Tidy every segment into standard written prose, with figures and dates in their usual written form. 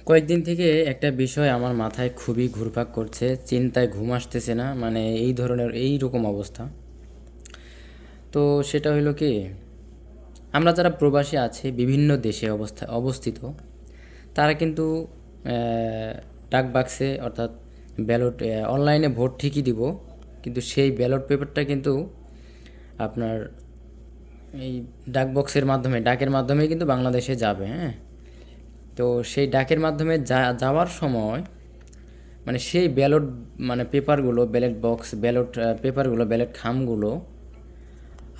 কয়েকদিন থেকে একটা বিষয় আমার মাথায় খুবই ঘুরপাক করছে, চিন্তায় ঘুম আসতেছে না, মানে এই রকম অবস্থা। তো সেটা হইলো কি, আমরা যারা প্রবাসী আছি বিভিন্ন দেশে অবস্থিত, তারা কিন্তু ডাক বাক্সে অর্থাৎ ব্যালট অনলাইনে ভোট ঠিকই দিব, কিন্তু সেই ব্যালট পেপারটা কিন্তু আপনার এই ডাকের মাধ্যমে কিন্তু বাংলাদেশে যাবে। হ্যাঁ, তো সেই ডাকের মাধ্যমে যাওয়ার সময় মানে সেই ব্যালট মানে পেপারগুলো, ব্যালট বক্স, ব্যালট পেপারগুলো, ব্যালট খামগুলো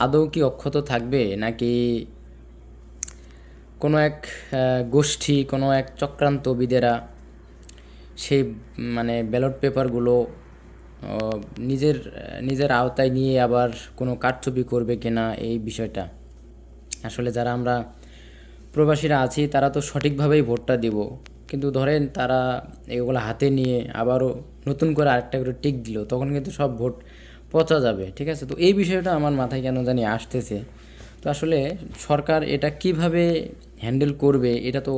আদৌ কি অক্ষত থাকবে, নাকি কোনো এক গোষ্ঠী, কোনো এক চক্রান্তবিদেরা সেই মানে ব্যালট পেপারগুলো নিজের নিজের আওতায় নিয়ে আবার কোনো কারচুপি করবে কিনা, এই বিষয়টা আসলে যারা আমরা প্রবাসীরা আছি তারা তো সঠিকভাবেই ভোটটা দিব, কিন্তু ধরেন তারা এগুলো হাতে নিয়ে আবারও নতুন করে আরেকটা করে টিক দিল, তখন কিন্তু সব ভোট পচা যাবে। ঠিক আছে, তো এই বিষয়টা আমার মাথায় কেন জানি আসতেছে। তো আসলে সরকার এটা কিভাবে হ্যান্ডেল করবে, এটা তো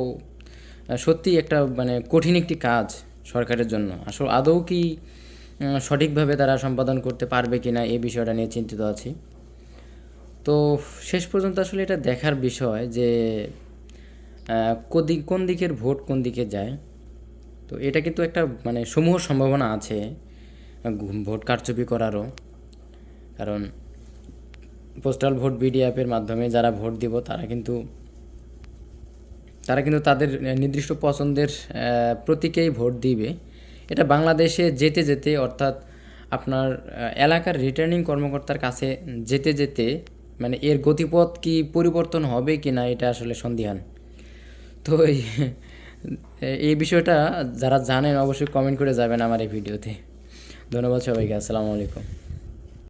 সত্যিই একটা মানে কঠিন একটি কাজ সরকারের জন্য। আসলে আদৌ কি সঠিকভাবে তারা সম্পাদন করতে পারবে কিনা, এই বিষয়টা নিয়ে চিন্তিত আছি। তো শেষ পর্যন্ত আসলে এটা দেখার বিষয় যে কোন দিকের ভোট কোন দিকে যায়। তো এটা কিন্তু একটা মানে সমূহ সম্ভাবনা আছে ভোট কারচুপি করারও। কারণ পোস্টাল ভোট বিডি অ্যাপের মাধ্যমে যারা ভোট দিব তারা কিন্তু তাদের নির্দিষ্ট পছন্দের প্রতীকেই ভোট দিবে। এটা বাংলাদেশে যেতে যেতে, অর্থাৎ আপনার এলাকার রিটার্নিং কর্মকর্তার কাছে যেতে যেতে মানে এর গতিপথ কি পরিবর্তন হবে কি না, এটা আসলে সন্দিহান। তো এই বিষয়টা যারা জানেন অবশ্যই কমেন্ট করে যাবেন আমার এই ভিডিওতে। ধন্যবাদ সবাইকে, আসসালামু আলাইকুম।